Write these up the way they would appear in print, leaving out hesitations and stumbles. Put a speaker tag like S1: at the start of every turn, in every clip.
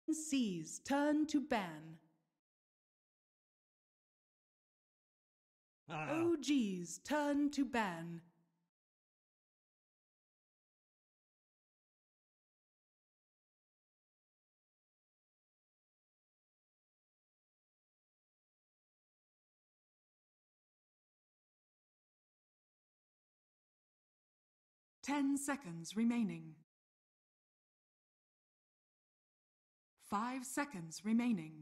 S1: TNC's turn to ban. OG's turn to ban. Ten seconds remaining. 5 seconds remaining.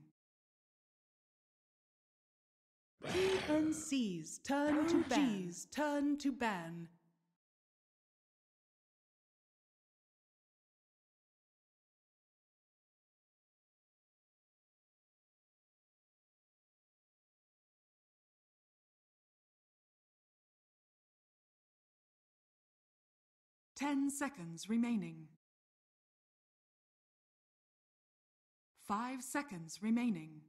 S1: TNC's turn to ban. OG's turn to ban. Ten seconds remaining. 5 seconds remaining.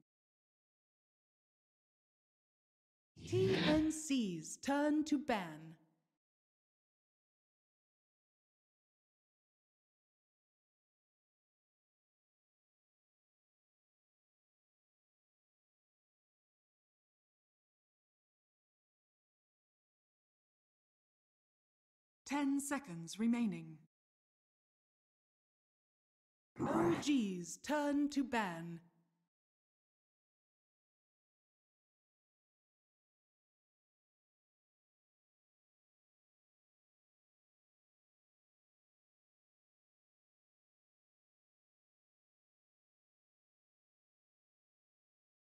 S1: TNC's turn to ban. Ten seconds remaining. OG's turn to ban.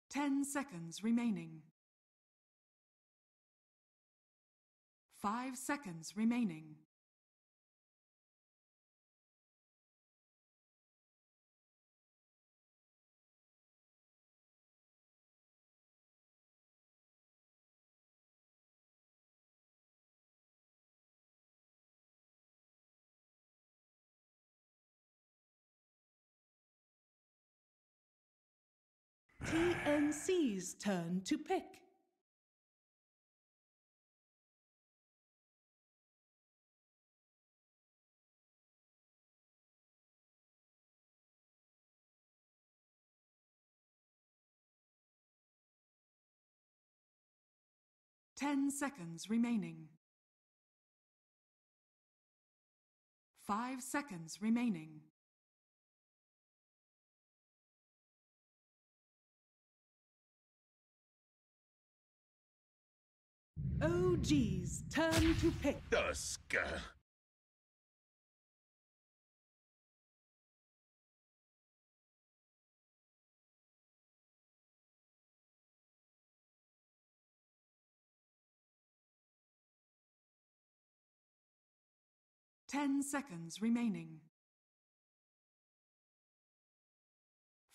S1: Ten seconds remaining. 5 seconds remaining. TNC's turn to pick. Ten seconds remaining. 5 seconds remaining. OG's turn to pick.
S2: Dusk.
S1: Ten seconds remaining.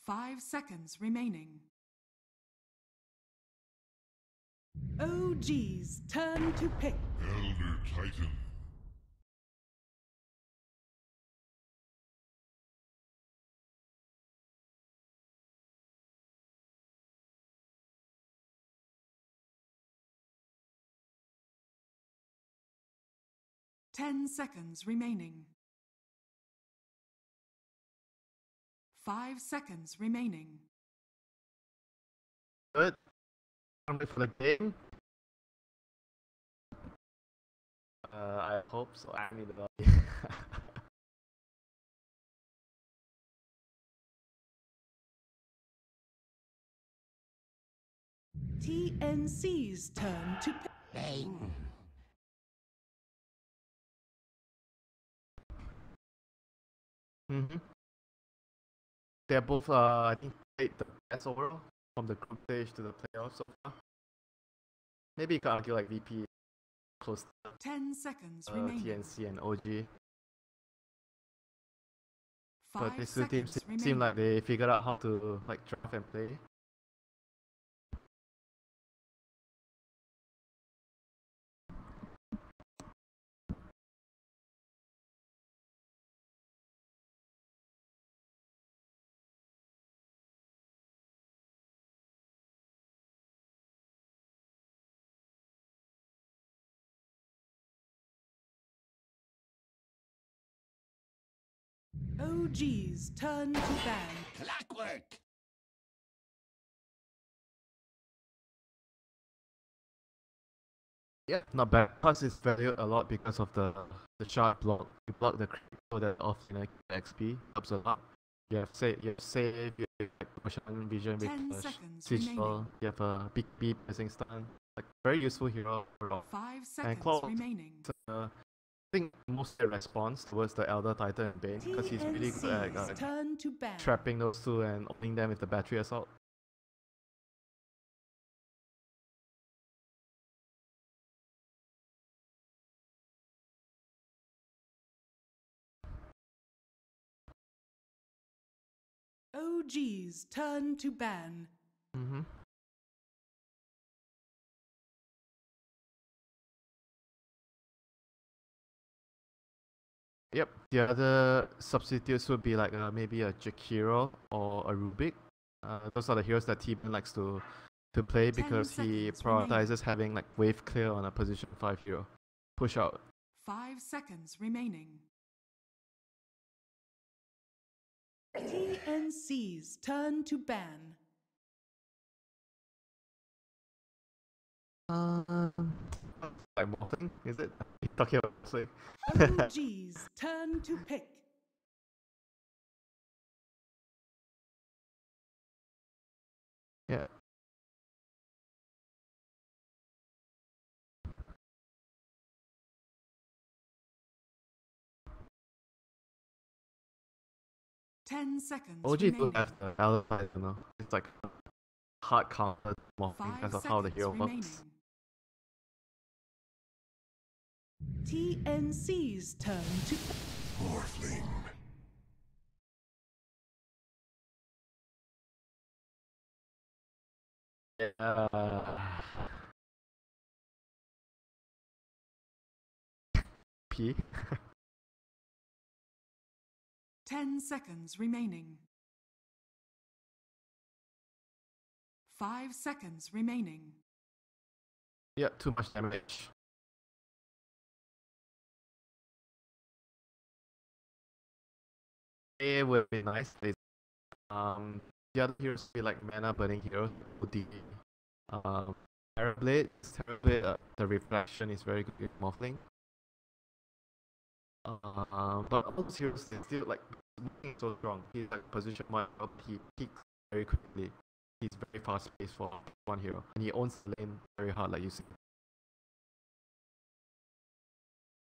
S1: 5 seconds remaining. OG's turn to pick.
S2: Elder Titan.
S1: Ten seconds remaining. 5 seconds remaining.
S3: Good. I'm ready for the game. I hope so. I need the value.
S1: TNC's turn to pick.
S2: Bang.
S3: They're both, I think, played the best overall from the group stage to the playoffs so far. Maybe you can argue like VP close to
S1: 10 seconds remaining.
S3: TNC and OG.
S1: 5
S3: But these two teams
S1: seconds
S3: seem like they figured out how to like draft and play.
S1: OG's turn to ban.
S3: Yeah, not bad. Plus, it's valued a lot because of the sharp block. You block the crit so that often XP helps a lot. You have save, you have like, motion vision with
S1: 10
S3: the
S1: seconds
S3: sigil,
S1: remaining.
S3: you have a big beat pressing stun. Like very useful hero overall.
S1: 5
S3: And
S1: seconds
S3: Claw,
S1: remaining.
S3: I think mostly response towards the Elder Titan and Bane because he's really good at
S1: TNC's turn to ban.
S3: trapping those two and opening them with the battery assault.
S1: OG's turn to ban.
S3: Mm-hmm. Yep. The other substitutes would be like maybe a Jakiro or a Rubik. Those are the heroes that T-Ben likes to play
S1: 10
S3: because he
S1: seconds remaining.
S3: prioritizes having like wave clear on a position 5 hero. Push out.
S1: 5 seconds remaining. TNC's turn to ban.
S3: Like morphing, is it? Talking about sleep.
S1: OG's turn to pick.
S3: Yeah.
S1: Ten seconds
S3: OG
S1: remaining.
S3: don't have the alibi, you know. It's like hard counter morphing
S1: 5
S3: because of how the
S1: seconds
S3: hero
S1: remaining.
S3: works.
S1: TNC's turn to
S2: Morphling.
S3: P.
S1: 10 seconds remaining. 5 seconds remaining.
S3: Yeah, too much damage. It would be nice. The other heroes would be like mana burning heroes. Would the Terrorblade. Terrorblade, the reflection is very good with morphling. But all those heroes is still like moving so strong. He's like position 1 up, he peaks very quickly. He's very fast paced for one hero. And he owns the lane very hard like you see.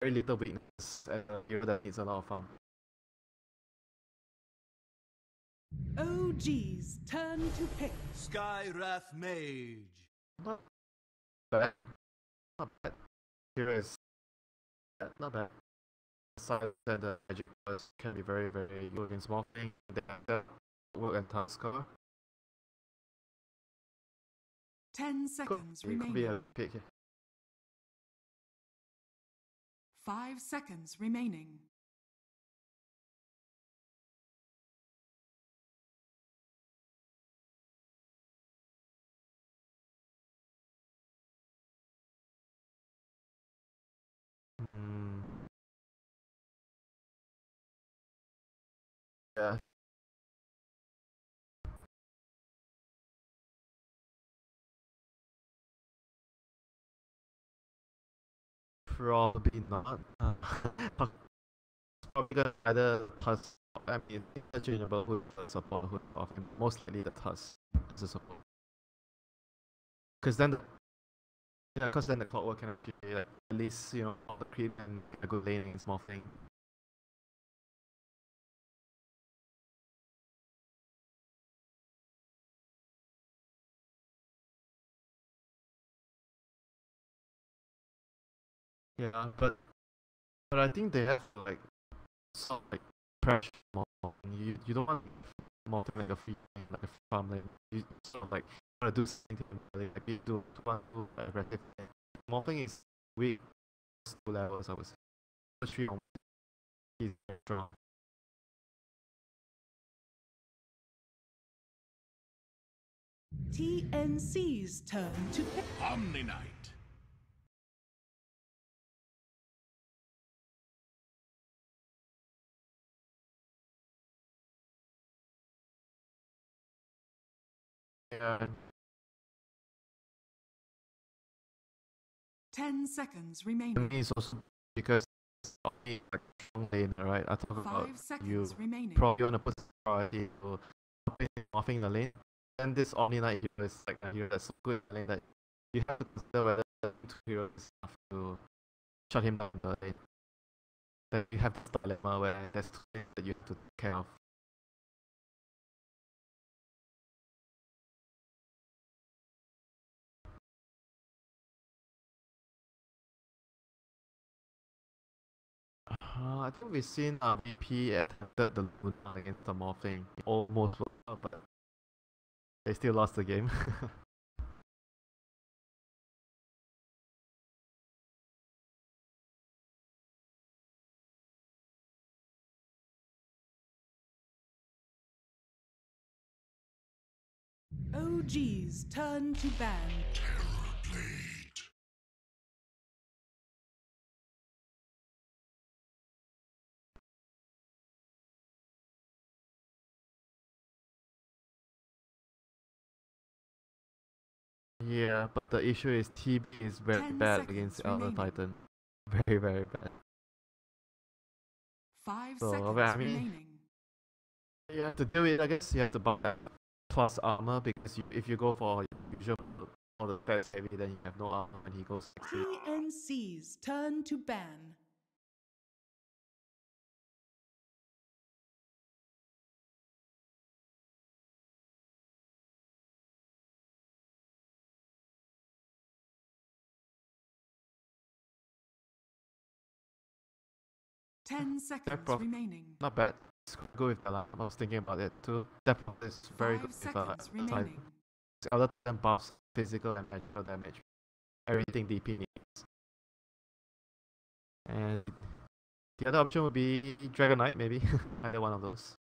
S3: Very little weakness and a hero that needs a lot of farm.
S1: OG's turn to pick.
S4: Skywrath Mage.
S3: Not bad. Not bad. Hero is not bad. Aside that the magic burst can be very, very good in small thing. They have that work and tasker.
S1: 10 seconds
S3: It could be
S1: remaining.
S3: a pick.
S1: 5 seconds remaining.
S3: Yeah. Probably not. Probably gonna either Tusk. I mean, interchangeable with the support hood of him. Most likely the Tusk as a support. Because then, because then the clockwork can appear like, at least all the creep and a good laning small thing. Yeah, but I think they have like sort of like pressure more. You don't want more like a free lane, like a farm lane. You sort of like want to do something like you do want to do aggressive lane. Morphing is weak 2 levels, I would say. First 3 he's very strong.
S1: TNC's turn to pick.
S2: Omni-Knight.
S3: Yeah,
S1: 10 seconds
S3: To
S1: remaining.
S3: me, it's also because like strong lane, right? I talk about
S1: 5 seconds
S3: you
S1: remaining.
S3: probably want to put priority to offing the lane. And this Omni Knight hero is like a hero that's so good in the lane that you have to consider whether the two heroes enough to shut him down in the lane. Then you have this dilemma where there's two things that you have to take care of. I think we've seen BP attempted the Luna against the Morphing. It almost worked out, but they still lost the game.
S1: OG's turn to ban.
S2: Blade.
S3: Yeah, but the issue is TB is very
S1: 10
S3: bad
S1: seconds
S3: against Elder
S1: remaining.
S3: Titan. Very, very bad.
S1: 5
S3: So,
S1: seconds
S3: I mean,
S1: remaining.
S3: you have to do it, I guess you have to buff that plus armor because if you go for usual or the best heavy, then you have no armor when he goes 60.
S1: TNC's turn to ban. Ten seconds
S3: prof-
S1: remaining.
S3: Not bad. Let's go with that. I was thinking about it too. That prof is very
S1: 5
S3: good with
S1: seconds
S3: Titan.
S1: remaining.
S3: Other than buffs, physical and magical damage. Everything DP needs. And the other option would be Dragon Knight, maybe. Either one of those.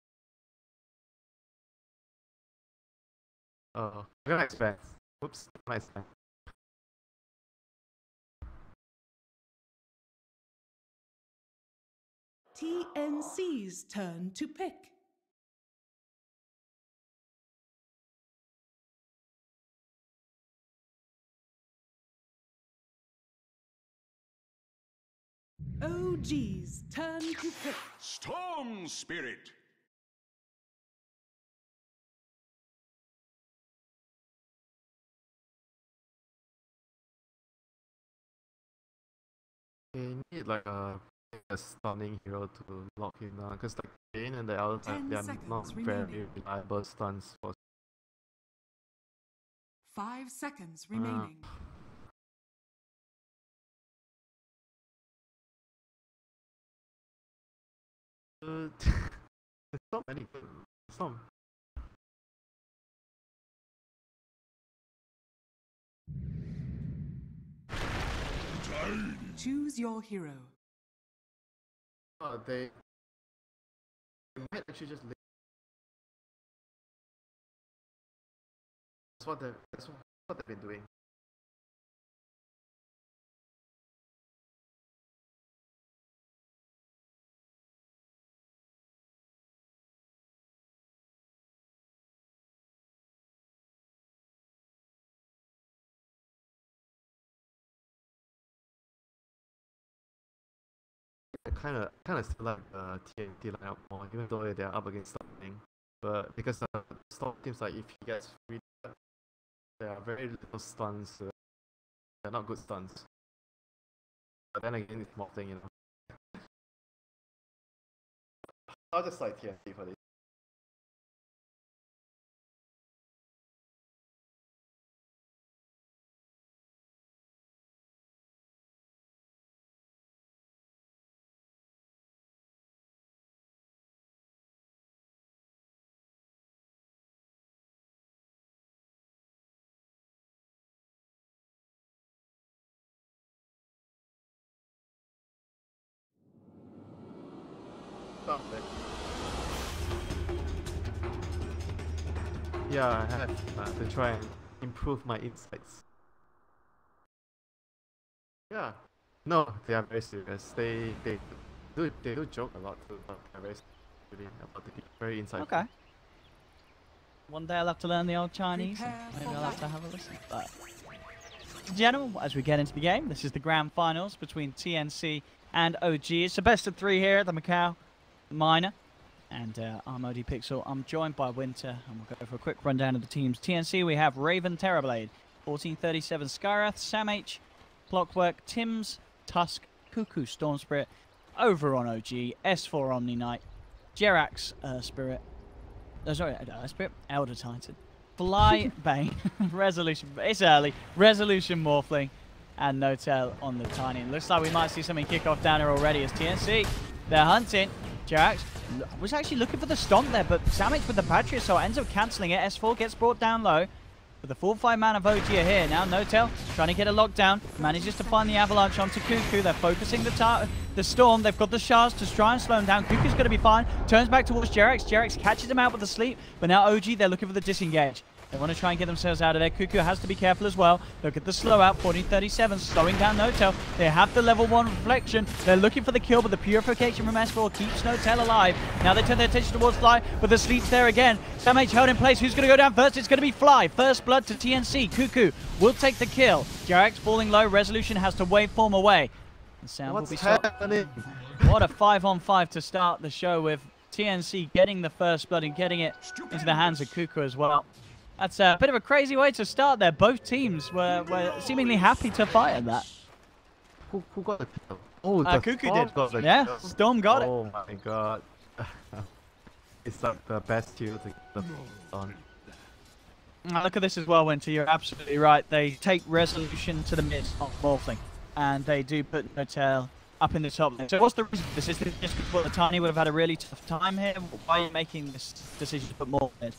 S3: Oh, Dragon Knight spans. Whoops, nice.
S1: TNC's turn to pick. OG's turn to pick.
S2: Storm Spirit.
S3: They need like a stunning hero to lock him down, because like Bane and the Elder Type,
S1: 10
S3: they are
S1: seconds
S3: not
S1: remaining.
S3: very reliable stuns for
S1: 5 seconds remaining.
S3: There's so many good. Some
S1: Choose your hero.
S3: they might actually just leave. That's what they've been doing. I kind of still like TNT lineup more, even though they're up against something. But because Storm teams, like if he gets free, there are very little stuns. They're not good stuns. But then again, it's more thing, you know. I'll just like TNT for this. Something. Yeah, I have to try and improve my insights. Yeah. No, they are very serious. They do joke a lot too, but they're very serious really about the very insightful.
S5: Okay. One day I'll have to learn the old Chinese. And
S1: Prepare
S5: maybe
S1: for
S5: I'll have to
S1: battle.
S5: have a listen. But and gentlemen, as we get into the game, this is the grand finals between TNC and OG. It's a best of 3 here at the Macau Minor. And I'm OD Pixel. I'm joined by Winter, and we'll go for a quick rundown of the teams. TNC, we have Raven, Terrorblade, 1437 Skyrath, Sam H, Clockwork, Tims, Tusk, Cuckoo, Storm Spirit. Over on OG, S4 Omni Knight, Jerax, Spirit, Spirit, Elder Titan, Fly, Bane, Resolution, it's early, Resolution Morphling, and Notel on the Tiny. Looks like we might see something kick off down here already as TNC, they're hunting. Jerax was actually looking for the stomp there, but Samich with the Patriot, so it ends up cancelling it. S4 gets brought down low. With the 4-5 man of OG are here. Now Notel trying to get a lockdown. Manages to find the avalanche onto Cuckoo. They're focusing the storm. They've got the shards to try and slow him down. Cuckoo's going to be fine. Turns back towards Jerax. Jerax catches him out with the sleep. But now OG, they're looking for the disengage. They want to try and get themselves out of there. Cuckoo has to be careful as well. Look at the slow out. 1437 slowing down Notel. They have the level 1 reflection. They're looking for the kill, but the purification from S4 keeps Notel alive. Now they turn their attention towards Fly, but the sleep's there again. Sam H held in place. Who's going to go down first? It's going to be Fly. First blood to TNC. Cuckoo will take the kill. Jerax falling low. Resolution has to waveform away. The sound will be
S3: happening?
S5: What a 5-on-5 to start the show with TNC getting the first blood and getting it into the hands of Cuckoo as well. That's a bit of a crazy way to start there. Both teams were seemingly happy to fight at that.
S3: Who got the kill? Oh, the
S5: Cuckoo did.
S3: Got the
S5: yeah,
S3: kill.
S5: Storm got it.
S3: Oh my god. It's like the best kill to get the on.
S5: Look at this as well, Winter. You're absolutely right. They take Resolution to the mid on Morphling, and they do put Notel up in the top lane. So what's the reason for this? Is this just because the Tiny would have had a really tough time here? Why are you making this decision to put more mid?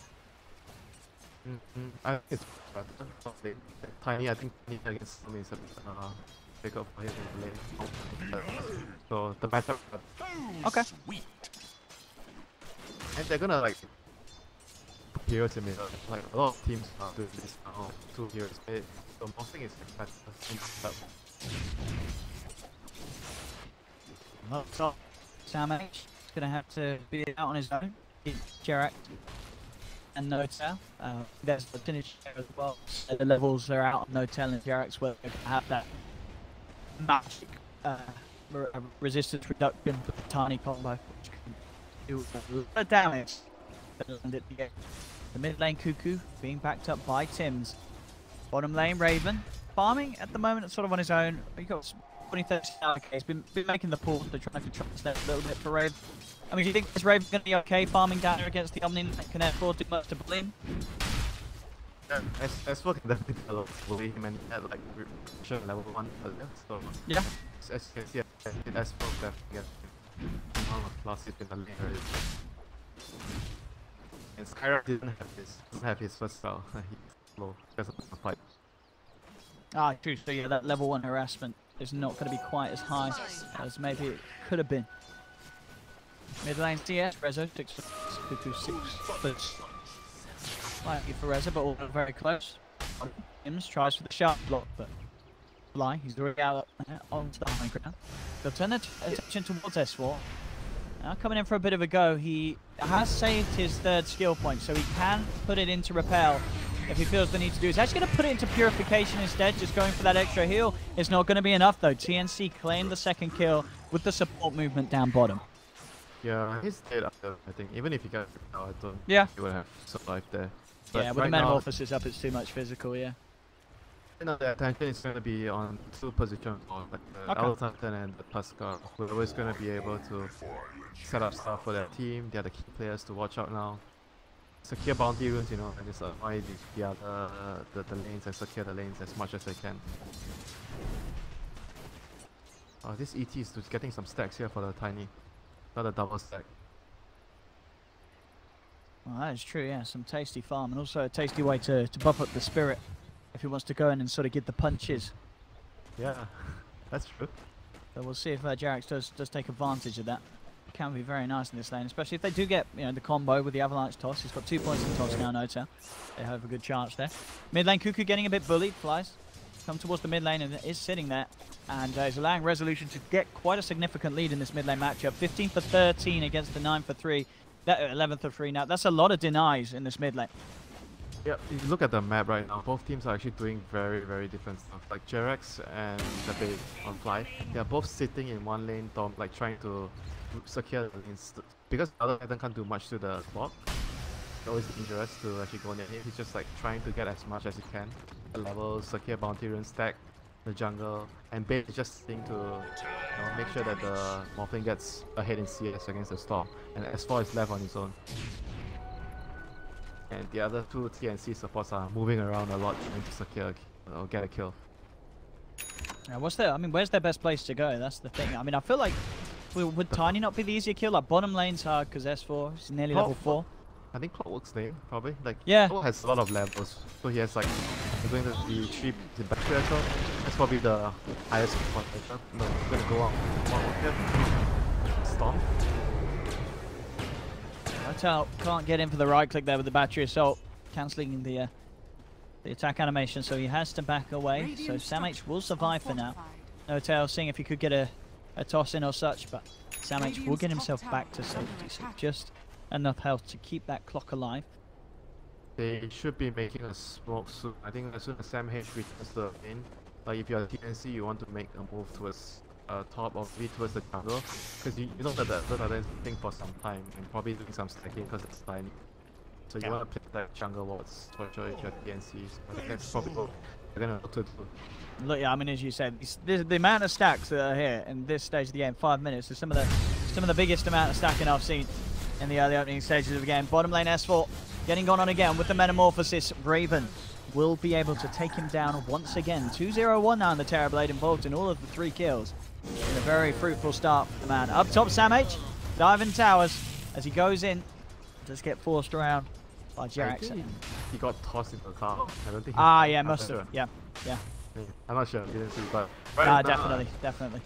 S3: I think it's Tiny. I think Tiny against me is a pick up for him in the lane. So the matchup.
S5: Okay.
S3: And they're gonna like hero to me. Like a lot of teams are doing this now. 2 heroes mid. So Morphling is like better.
S5: Well, so Sam H is gonna have to be out on his own. Jerax and Notel. There's the finish there as well. So the levels are out on Notel and Jerax where they have that magic resistance reduction with the Tiny combo, which can do a lot of damage. The mid lane Cuckoo being backed up by Tims. Bottom lane Raven farming at the moment, sort of on his own. He got 20-30 okay. He's been making the pull, so trying to translate a little bit for Raven. I mean, do you think this Raven's going to be okay farming down here against the Omni Knight? Can afford too much to bully him?
S3: Yeah, S4 can definitely bully him and at like level 1 earlier, so
S5: Yeah.
S3: As you can see, S4 definitely gets amount of classes in the lane already. And Skyrath doesn't have his first style. He's low because of the fight.
S5: Ah, true. So yeah, that level 1 harassment is not going to be quite as high as maybe it could have been. Mid lane CS, Rezo 6 foot, Cuckoo 6 foot. Slightly for Rezo, but all very close. Tims tries for the sharp block, but Fly, he's already out onto the high ground. They'll turn their attention towards S4. Now coming in for a bit of a go, he has saved his 3rd skill point, so he can put it into Repel if he feels the need to do. He's actually going to put it into Purification instead, just going for that extra heal. It's not going to be enough though. TNC claimed the 2nd kill with the support movement down bottom.
S3: Yeah, he's dead after, I think. Even if he got out, I don't
S5: Yeah.
S3: think he would have survived there. But
S5: Yeah, with
S3: right
S5: the
S3: now,
S5: Metamorphosis up, it's too much physical, yeah.
S3: the attention is going to be on 2 positions, or like the
S5: Okay.
S3: Elder Titan and the Tusker. Whoever's going to be able to set up stuff for their team. They are the key players to watch out now. Secure bounty runes, you know, and just avoid the lanes and secure the lanes as much as they can. This ET is just getting some stacks here for the Tiny. Not a double stack.
S5: Well, that is true, yeah. Some tasty farm, and also a tasty way to buff up the Spirit if he wants to go in and sort of get the punches.
S3: Yeah, that's true.
S5: So we'll see if Jerax does take advantage of that. It can be very nice in this lane, especially if they do get the combo with the Avalanche toss. He's got 2 points in toss now, Notel. They have a good chance there. Mid lane Cuckoo getting a bit bullied. Flies come towards the mid lane and is sitting there, and is allowing Resolution to get quite a significant lead in this mid lane matchup. 15 for 13 against the 9 for 3. That 11 for 3 now. That's a lot of denies in this mid lane.
S3: Yeah, if you look at the map right now, both teams are actually doing very different stuff. Like Jerex and Tepe on Fly, they are both sitting in one lane, like trying to secure the lanes. Because the other Titan can't do much to the block, it's always dangerous to actually go near him. He's just like trying to get as much as he can. The levels, secure bounty rune, stack the jungle, and Bait is just sitting to make sure that the Morphling gets ahead in CS against the Storm. And S4 is left on his own. And the other two TNC supports are moving around a lot trying to secure a kill, or get a kill.
S5: Yeah, where's their best place to go? That's the thing. I mean, I feel like would Tiny not be the easier kill? Like bottom lane's hard because S4 is nearly level 4.
S3: I think Clockwork's name probably. Like
S5: yeah,
S3: Clockwork has a lot of levels, so he has like going to the 3 in battery as well. That's probably the highest potential. No, he's gonna go out. Storm.
S5: Hotel can't get in for the right click there with the battery assault, cancelling the attack animation, so he has to back away. So SamH will survive for now. Hotel seeing if he could get a toss in or such, but SamH will get himself back to safety, so just enough health to keep that clock alive.
S3: They should be making a smoke soon. I think as soon as SamH returns to the lane, like if you're a TNC, you want to make a move towards top or maybe towards the jungle, because you know that the third Titan is playing for some time and probably doing some stacking because it's tiny. So you want to play that jungle wards for sure if you're TNCs. I think that's probably what they're gonna look to do.
S5: Look, yeah, I mean, as you said, the amount of stacks that are here in this stage of the game, 5 minutes, is some of the biggest amount of stacking I've seen in the early opening stages of the game. Bottom lane S4 getting gone on again with the Metamorphosis. Raven will be able to take him down once again. 2-0-1 now in the Terrorblade, involved in all of the 3 kills. In a very fruitful start for the man. Up top, SamH diving towers as he goes in. Does get forced around by Jerex.
S3: He got tossed into the car. I don't think.
S5: Yeah, must have. Yeah.
S3: I'm not sure. Didn't see, but
S5: definitely.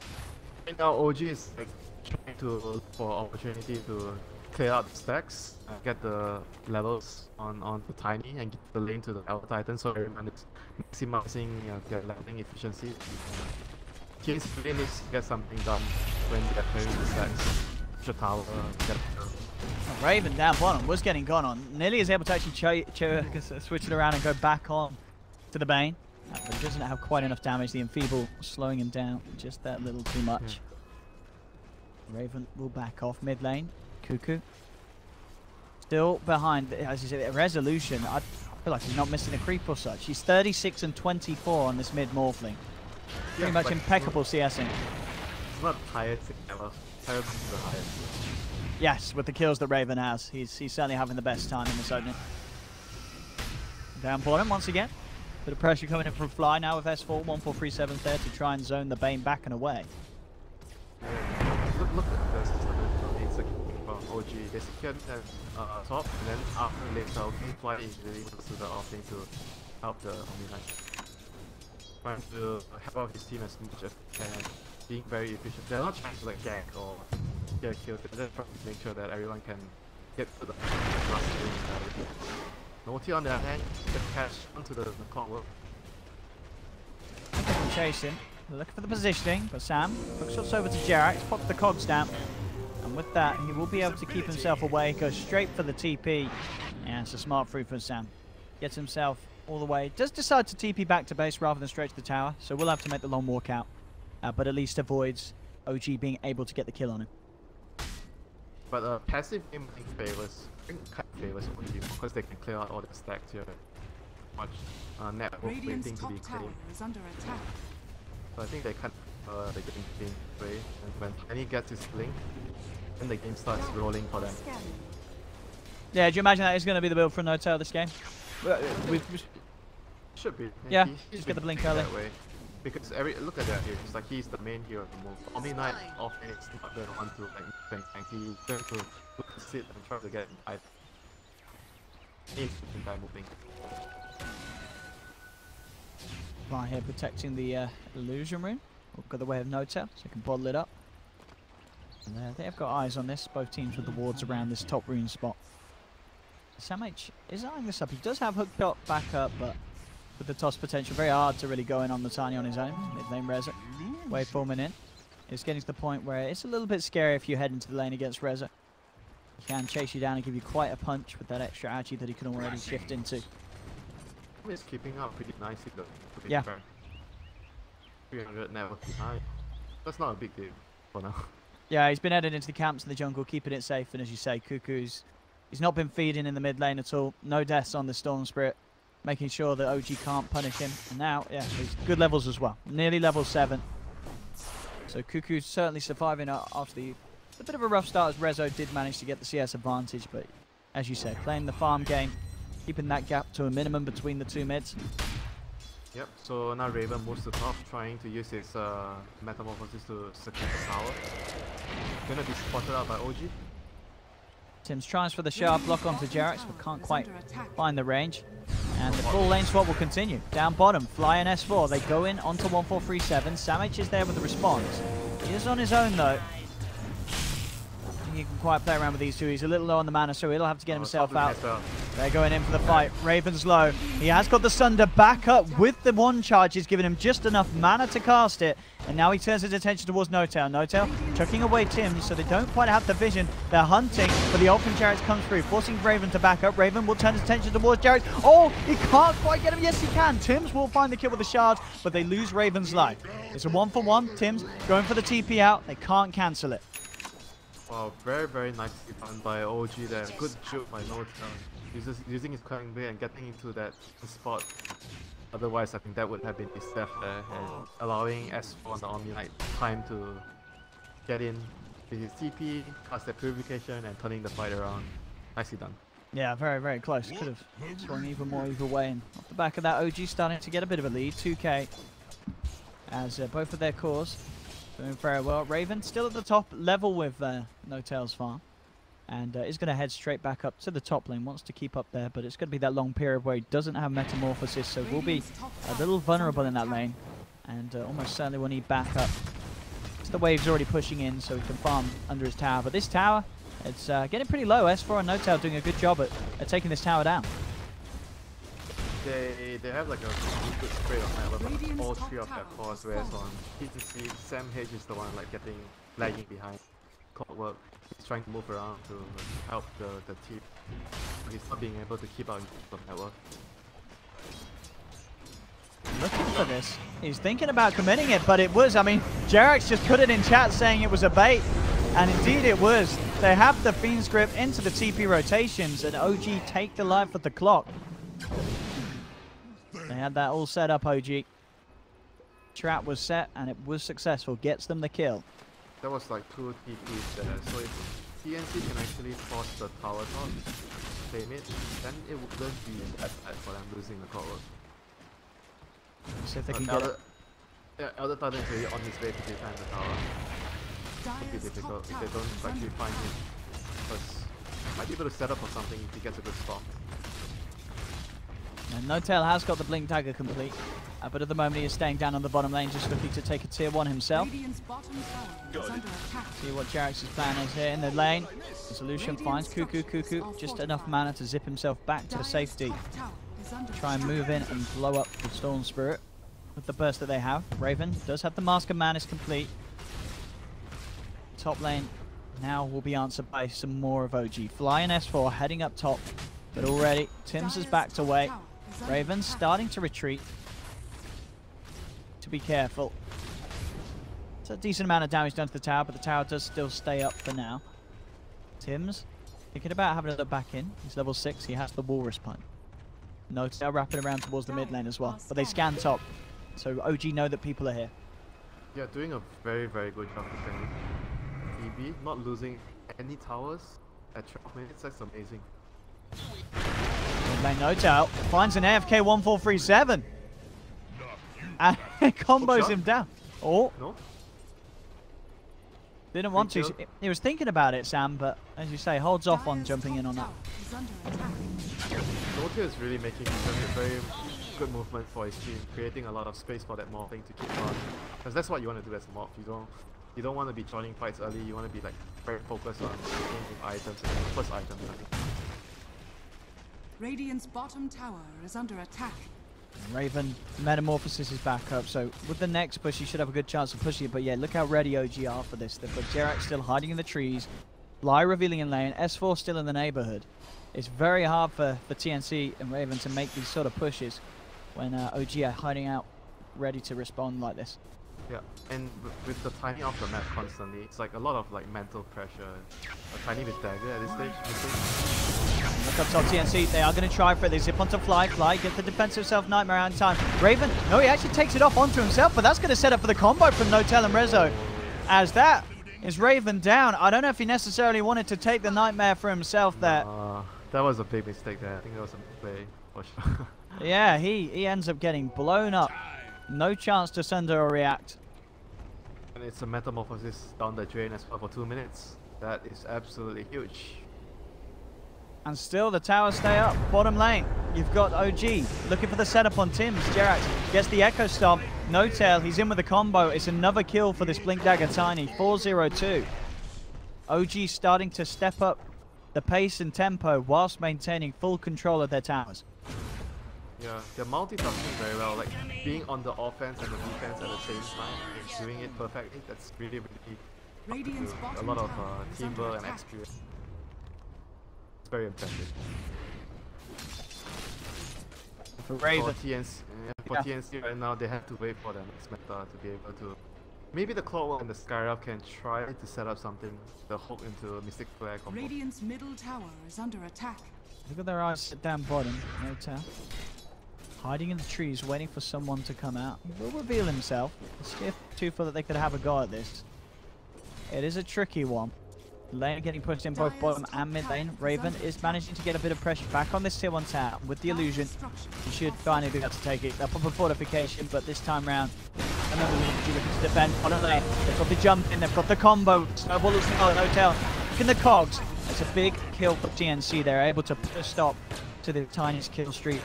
S3: Right now, OG is like trying to look for opportunity to clear out the stacks, get the levels on the Tiny, and get the lane to the Elder Titan, so everyone is maximizing their leveling efficiency. Teams really needs to get something done when they're clearing the stacks. Push a tower, get a kill.
S5: Raven down bottom was getting gone on. Nearly is able to actually switch it around and go back on to the Bane. But he doesn't have quite enough damage. The Enfeeble slowing him down just that little too much. Raven will back off mid lane. Cuckoo still behind, as you said, Resolution. I feel like he's not missing a creep or such. He's 36 and 24 on this mid Morphling. Pretty much impeccable CSing.
S3: It's not highest ever. Terrible is the highest.
S5: Yes, with the kills that Raven has, he's certainly having the best time in this opening. Down bottom once again. Bit of pressure coming in from Fly now with S4, 1437 there to try and zone the Bane back and away.
S3: Look at this. It's like from OG. They secured top, and then after later, Fly is really close to the offlane to help the Omni-Knight. Trying to help out his team as much as can, being very efficient. They're not trying to like gank or get a kill, they're just trying to make sure that everyone can get to the last lane. Naughty on the other hand, just catch onto the Clockwork.
S5: Chase him. They're looking for the positioning, but Sam hooks us over to Jerex, pops the cogs down, and with that he will be able to keep himself away, goes straight for the TP, and it's a smart fruit for Sam. Gets himself all the way, does decide to TP back to base rather than straight to the tower, so we'll have to make the long walk out, but at least avoids OG being able to get the kill on him.
S3: But passive game favors OG because they can clear out all the stacks here. Much network waiting to be cleared.
S1: Is under attack.
S3: So I think they cut the game away, and when Tiny gets his blink, then the game starts rolling for them.
S5: Yeah, do you imagine that is going to be the build for Notail this game?
S3: Should be.
S5: Yeah,
S3: he
S5: just get the blink early.
S3: That way. Because look at that here, it's like he's the main hero of the move. Omni-Knight often is not the one to like tank. He's going to sit and try to get an item. He's by moving.
S5: Right here protecting the illusion rune. We've got the way of Notail, so he can bottle it up. And they've got eyes on this, both teams with the wards around this top rune spot. SamH is eyeing this up. He does have hook shot back up, but with the toss potential, very hard to really go in on the Tiny on his own. Mid-lane Reza, waveforming in. It's getting to the point where it's a little bit scary if you head into the lane against Reza. He can chase you down and give you quite a punch with that extra agi that he can already shift into.
S3: is keeping up pretty nicely though. To be
S5: Yeah.
S3: fair. 300 never behind. That's not a big deal for now.
S5: Yeah, he's been headed into the camps in the jungle, keeping it safe. And as you say, Cuckoo's he's not been feeding in the mid lane at all. No deaths on the Storm Spirit, making sure that OG can't punish him. And now, yeah, he's good levels as well. Nearly level 7. So Cuckoo's certainly surviving after a bit of a rough start as Rezo did manage to get the CS advantage. But as you say, playing the farm game, keeping that gap to a minimum between the two mids.
S3: Yep, so now Raven moves to top, trying to use his metamorphosis to secure the tower. Gonna be spotted out by OG.
S5: Tims tries for the sharp block onto Jarex, but can't quite find the range. And the full lane swap will continue. Down bottom, Fly and S4, they go in onto 1437. Samich is there with the response. He is on his own though. He can quite play around with these two. He's a little low on the mana, so he'll have to get himself out. They're going in for the fight. Raven's low. He has got the Sunder back up with the one charge. He's given him just enough mana to cast it. And now he turns his attention towards No-Tail. No-Tail chucking away Tim, so they don't quite have the vision. They're hunting, but the ult from Jarex comes through, forcing Raven to back up. Raven will turn his attention towards Jarex. Oh, he can't quite get him. Yes, he can. Tims will find the kill with the shards, but they lose Raven's life. It's a 1-for-1. Tims going for the TP out. They can't cancel it.
S3: Wow, very, very nicely done by OG there. Good joke by No-Tail. Using his cutting blade and getting into that spot. Otherwise, I think that would have been his death there. And allowing S4 on the Omni Knight time to get in with his TP, cast that purification, and turning the fight around. Nicely done.
S5: Yeah, very, very close. Could have swung even more either way. And off the back of that, OG starting to get a bit of a lead. 2k as both of their cores doing very well. Raven still at the top level with No-Tail's farm. And is going to head straight back up to the top lane. Wants to keep up there, but it's going to be that long period where he doesn't have Metamorphosis, so will be a little vulnerable in that lane. And almost certainly will need backup. So the wave's already pushing in, so he can farm under his tower. But this tower, it's getting pretty low. S4 and No-Tail doing a good job at taking this tower down.
S3: They have like a really good spray of mana, but all three of their cores, whereas on TNC, Sam H is the one like lagging behind. Clockwork, he's trying to move around to help the team. He's not being able to keep out in the network.
S5: Looking for this. He's thinking about committing it, but it was, I mean, Jarex just put it in chat saying it was a bait. And indeed it was. They have the Fiend's Grip into the TP rotations, and OG take the life of the clock. They had that all set up, OG. Trap was set, and it was successful. Gets them the kill.
S3: That was like 2 TPs there, so if TNC can actually force the tower top, claim it, then it wouldn't be that bad for them losing the tower.
S5: So if they can get it.
S3: Yeah, Elder Titan is really on his way to defend the tower. It would be difficult if they don't actually find him, because he might be able to set up for something if he gets a good spot.
S5: And No-Tail has got the Blink Dagger complete, but at the moment he is staying down on the bottom lane, just looking to take a tier 1 himself. See what Jarex's plan is here in the lane. The solution finds Cuckoo, just enough mana to zip himself back to the safety. Try and move in and blow up the Storm Spirit with the burst that they have. Raven does have the Mask of Madness complete. Top lane now will be answered by some more of OG. Fly and S4 heading up top, but already Tims has backed away. Raven starting to retreat. To be careful. It's a decent amount of damage done to the tower, but the tower does still stay up for now. Tims thinking about having a look back in. He's level 6. He has the Walrus Punch. No-Tail wrapping around towards the mid lane as well, but they scan top, so OG know that people are here.
S3: Yeah, doing a very, very good job defending EB, not losing any towers at 12 minutes. That's amazing.
S5: Mid lane No-Tail finds an AFK 1437 and combos him down. Oh,
S3: no?
S5: Didn't want to. He was thinking about it, Sam, but as you say, holds off on jumping in on that.
S3: No-Tail is really making a very good movement for his team, creating a lot of space for that morphing to keep on. Because that's what you want to do as a morph. You don't want to be joining fights early. You want to be like very focused on taking items and the first item.
S1: Radiant's bottom tower is under attack.
S5: Raven Metamorphosis is back up, so with the next push, he should have a good chance of pushing it. But yeah, look how ready OG are for this. They've got Jarex still hiding in the trees, Fly revealing in lane, S4 still in the neighborhood. It's very hard for TNC and Raven to make these sort of pushes when OG are hiding out, ready to respond like this.
S3: Yeah, and with the timing of the map constantly, it's like a lot of like mental pressure. A tiny bit dagger at this stage.
S5: Look up top TNC, they are going to try for it. They zip onto Fly, get the defensive self-nightmare out in time. Raven, no, he actually takes it off onto himself, but that's going to set up for the combo from Notel and Rezo. As that is Raven down. I don't know if he necessarily wanted to take the nightmare for himself there.
S3: That was a big mistake there. I think that was a play for sure.
S5: Yeah, he ends up getting blown up. No chance to sunder or react.
S3: And it's a metamorphosis down the drain as well for 2 minutes. That is absolutely huge.
S5: And still the towers stay up. Bottom lane, you've got OG looking for the setup on Tim's. Jerax gets the Echo Stomp. No tail, he's in with the combo. It's another kill for this Blink Dagger Tiny. 4-0-2. OG starting to step up the pace and tempo whilst maintaining full control of their towers.
S3: Yeah, they're multitasking very well, like being on the offense and the defense at the same time and doing it perfectly. That's really a lot of teamwork and experience. It's very impressive.
S5: For Raven.
S3: For TNC right now, they have to wait for the next meta to be able to. Maybe the Clockwork and the Skyraft can try to set up something, the hook into a Mystic Flare combo.
S1: Radiant's middle tower is under attack.
S5: Look at their eyes sit down bottom. No tell. Hiding in the trees, waiting for someone to come out. He will reveal himself. Let's see if too far that they could have a go at this. It is a tricky one. Lane getting pushed in both bottom and mid lane. Raven is managing to get a bit of pressure back on this tier 1 tower. With the illusion, he should finally be able to take it. They'll pop a fortification, but this time round, another looking to defend. Bottom lane, they've got the jump in, they've got the combo. Snowball looks like no tail. Look in the cogs. It's a big kill for TNC. They're able to put a stop to the tiniest kill streak.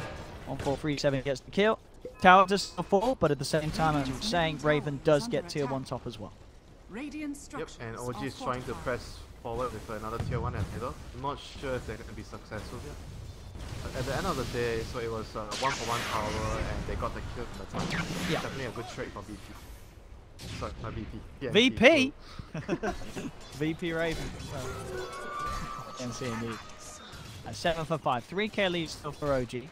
S5: 1437 gets the kill. Tower does still fall, but at the same time, as you were saying, Raven does get tier 1 top as well.
S3: Yep, and OG is trying to press forward with another tier 1 and middle. I'm not sure if they're going to be successful here. But at the end of the day, so it was 1-for-1 power and they got the kill from the top. Yeah. Definitely a good trade for BP. Sorry, not BP. Yeah,
S5: VP? VP Raven. TNC indeed. 7 for 5. 3k lead still for OG.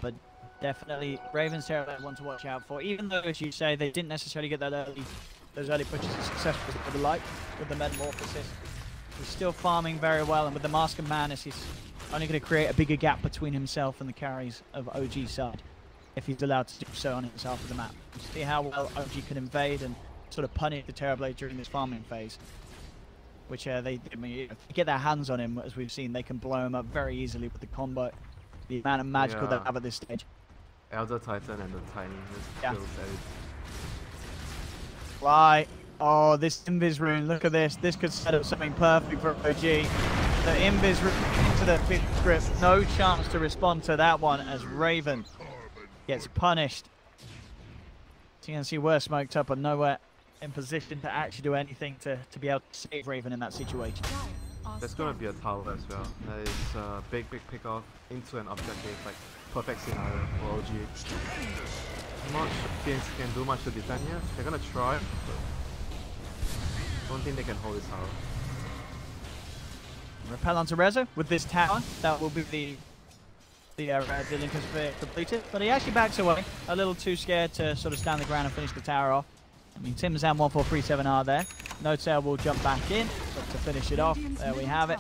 S5: But definitely Ravens here one to watch out for. Even though, as you say, they didn't necessarily get that those early pushes as successful as they would like with the metamorphosis. He's still farming very well, and with the Mask of Madness, he's only going to create a bigger gap between himself and the carries of OG's side, if he's allowed to do so on his half of the map. We'll see how well OG can invade and sort of punish the Terrorblade during this farming phase, which if they get their hands on him, as we've seen, they can blow him up very easily with the combo. The amount of magical they have at this stage.
S3: Elder Titan and the Tiny.
S5: Yeah. Fly. Oh, this Invis rune. Look at this. This could set up something perfect for OG. The Invis rune into the 5th grip. No chance to respond to that one as Raven gets punished. TNC were smoked up and nowhere in position to actually do anything to be able to save Raven in that situation.
S3: There's going to be a tower as well. That is a big pick off into an objective, like perfect scenario for OG. Not sure TNC can do much to defend here. They're going to try, but don't think they can hold this tower.
S5: Repel onto Rezo with this tower. That will be the Lincoln Sphere completed. But he actually backs away. A little too scared to sort of stand the ground and finish the tower off. I mean, Tim's and 1437 are there. No tail will jump back in, but to finish it off, there we have it.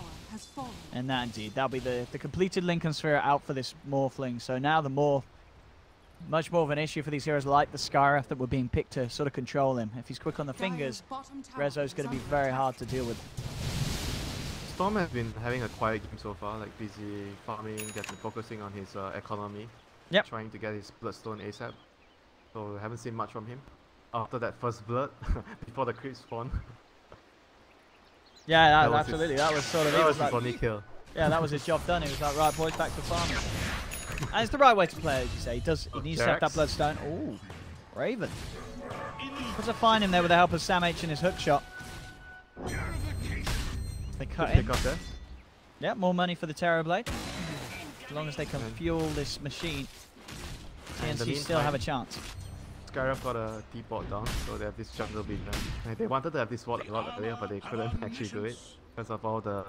S5: And that indeed, that'll be the completed Lincoln Sphere out for this Morphling. So now the Morph, much more of an issue for these heroes like the Skyrath that were being picked to sort of control him. If he's quick on the fingers, Rezo's going to be very hard to deal with.
S3: Storm has been having a quiet game so far, like busy farming, focusing on his economy.
S5: Yep.
S3: Trying to get his Bloodstone ASAP. So we haven't seen much from him after that first blood, before the creep spawn.
S5: Yeah, absolutely. That was sort of
S3: that
S5: it.
S3: Was his
S5: like,
S3: only kill.
S5: Yeah, that was his job done. He was like, right, boys, back to farming. And it's the right way to play, as you say. He needs to have that Bloodstone. Ooh, Raven. Puts a fine in there with the help of Sam H and his hook shot. They cut in.
S3: There.
S5: Yeah, more money for the Terrorblade. As long as they can fuel this machine, TNC still have a chance.
S3: Skyrath got a T-bot down, so they have this jungle beat. They wanted to have this ward a lot earlier, but they couldn't actually do it because of all the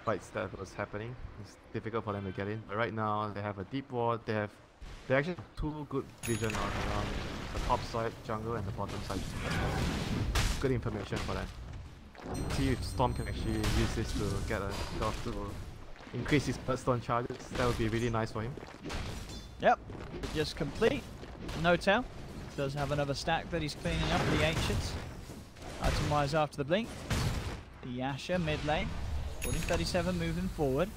S3: fights that was happening. It's difficult for them to get in. But right now they have a deep ward. They actually have 2 good vision on around the top side jungle and the bottom side. Good information for them. See if Storm can actually use this to get a off to increase his Bloodstone charges. That would be really nice for him.
S5: Yep, just complete. No tell. Does have another stack that he's cleaning up for the Ancients. Item-wise after the blink. The Yasha mid lane. 1437 moving forward.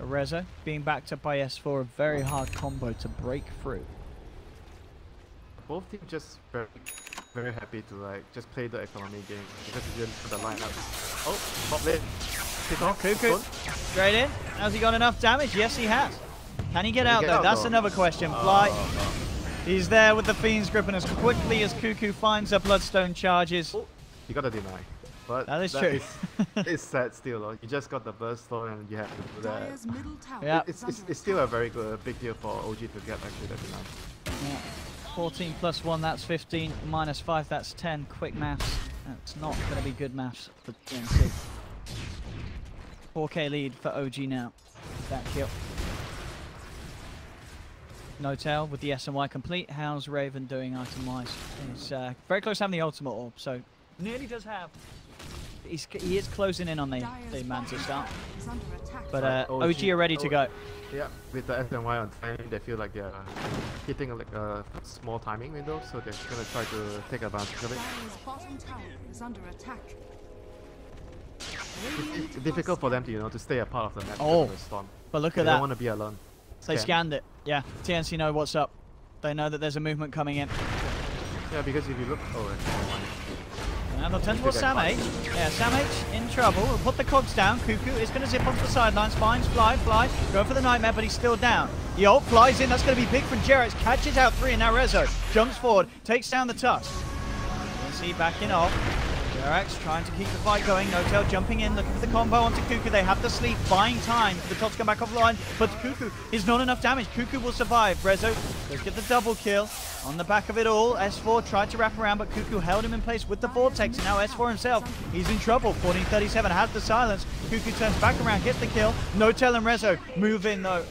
S5: Arezzo being backed up by S4, a very hard combo to break through.
S3: Both teams just very happy to like just play the economy game because if you look at the lineup. Oh, top lane. Pick off.
S5: Cuckoo. Straight in. Has he got enough damage? Yes, he has. Can he get out though? That's another question. Fly. He's there with the Fiend's Grip, and as quickly as Cuckoo finds the Bloodstone charges.
S3: Oh, you gotta deny. But
S5: that is true.
S3: It's sad still, though. You just got the Bloodstone and you have to do that.
S5: Yeah.
S3: It's still a very good, big deal for OG to get actually that deny.
S5: Yeah. 14 plus 1, that's 15. Minus 5, that's 10. Quick maths. That's not going to be good maths for TNC. 4k lead for OG now. That kill. No tail with the SNY complete. How's Raven doing item-wise? He's very close to having the ultimate orb, so nearly does have. He is closing in on the Manta start. But OG are ready to go.
S3: Yeah, with the SNY on timing, they feel like they're hitting like a small timing window, so they're gonna try to take advantage of it. It's difficult for them to to stay a part of the map.
S5: Oh,
S3: the storm.
S5: But look at that.
S3: They don't want to be alone.
S5: They scanned it. Yeah, TNC know what's up. They know that there's a movement coming in.
S3: Yeah, because if you look,
S5: And they'll turn towards Sam H. Yeah, Sam H in trouble. We'll put the cogs down. Cuckoo is going to zip onto the sidelines. Finds Fly. Going for the Nightmare, but he's still down. The ult flies in. That's going to be big from Jerax. Catches out 3, and now Rezo jumps forward. Takes down the Tusk. TNC backing off. Jerax trying to keep the fight going. No-Tail jumping in, looking for the combo onto Cuckoo. They have the sleep, buying time for the top to come back offline. But Cuckoo is not enough damage. Cuckoo will survive. Rezo does get the double kill. On the back of it all, S4 tried to wrap around, but Cuckoo held him in place with the Vortex. And now S4 himself, he's in trouble. 1437 has the silence. Cuckoo turns back around, gets the kill. No-Tail and Rezo move in though.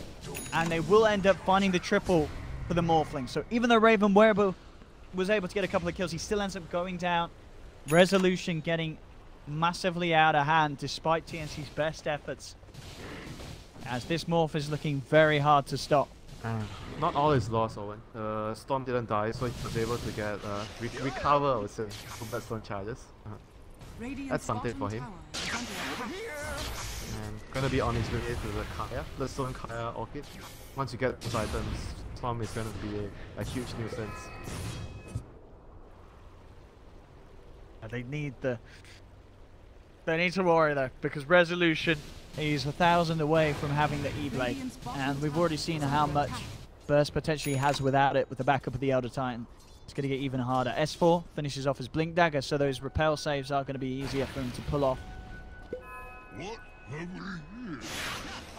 S5: And they will end up finding the triple for the Morphling. So even though Raven Wearable was able to get a couple of kills, he still ends up going down. Resolution getting massively out of hand despite TNC's best efforts, as this morph is looking very hard to stop.
S3: Not all is lost, Owen. Storm didn't die, so he was able to get recover, I would say, from Bloodstone charges. That's something for him. And gonna be on his way to the Kaya, Bloodstone Kaya Orchid. Once you get those items, Storm is gonna be a huge nuisance.
S5: They need to worry though, because Resolution is 1,000 away from having the E-Blade, and we've already seen how much Burst potentially has without it with the backup of the Elder Titan. It's going to get even harder. S4 finishes off his Blink Dagger, so those repel saves are going to be easier for him to pull off.